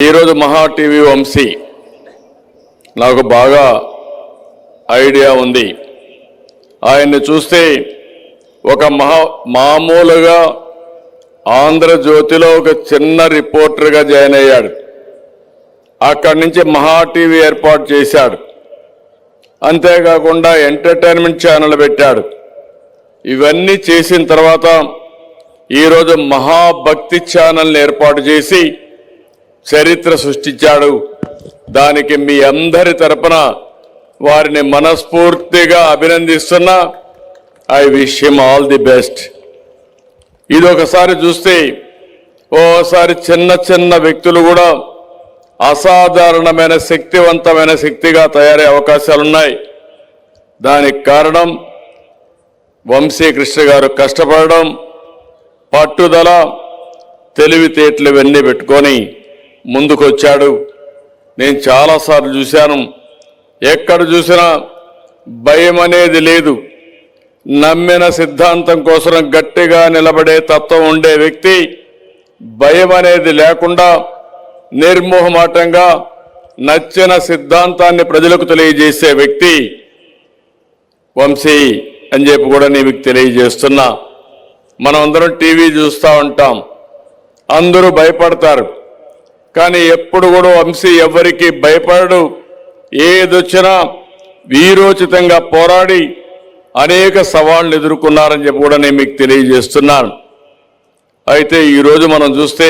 ఈరోజు మహా టీవీ వంశీ నాకు బాగా ఐడియా ఉంది. ఆయన్ని చూస్తే ఒక మామూలుగా ఆంధ్రజ్యోతిలో ఒక చిన్న రిపోర్టర్గా జాయిన్ అయ్యాడు. అక్కడి నుంచి మహా టీవీ ఏర్పాటు చేశాడు. అంతేకాకుండా ఎంటర్టైన్మెంట్ ఛానల్ పెట్టాడు. ఇవన్నీ చేసిన తర్వాత ఈరోజు మహాభక్తి ఛానల్ని ఏర్పాటు చేసి చరిత్ర సృష్టించాడు. దానికి మీ అందరి తరపున వారిని మనస్ఫూర్తిగా అభినందిస్తున్నా. I wish him all the best. ఇది ఒకసారి చూస్తే ఓసారి చిన్న చిన్న వ్యక్తులు కూడా అసాధారణమైన శక్తివంతమైన శక్తిగా తయారయ్యే అవకాశాలున్నాయి. దానికి కారణం వంశీకృష్ణ గారు కష్టపడడం, పట్టుదల, తెలివితేటలు ఇవన్నీ పెట్టుకొని ముందుకొచ్చాడు. నేను చాలాసార్లు చూశాను. ఎక్కడ చూసినా భయం అనేది లేదు. నమ్మిన సిద్ధాంతం కోసం గట్టిగా నిలబడే తత్వం ఉండే వ్యక్తి, భయం అనేది లేకుండా నిర్మోహమాటంగా నచ్చిన సిద్ధాంతాన్ని ప్రజలకు తెలియజేసే వ్యక్తి వంశీ అని చెప్పి కూడా నేను మీకు తెలియజేస్తున్నా. మనం అందరం టీవీ చూస్తూ ఉంటాం, అందరూ భయపడతారు. కానీ ఎప్పుడు కూడా వంశీ ఎవరికి భయపడడు. ఏదొచ్చినా వీరోచితంగా పోరాడి అనేక సవాళ్లు ఎదుర్కొన్నారని చెప్పి కూడా నేను మీకు తెలియజేస్తున్నాను. అయితే ఈరోజు మనం చూస్తే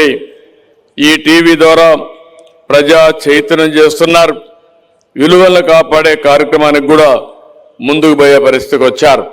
ఈ టీవీ ద్వారా ప్రజా చైతన్యం చేస్తున్నారు. విలువలను కాపాడే కార్యక్రమానికి కూడా ముందుకు పోయే పరిస్థితికి వచ్చారు.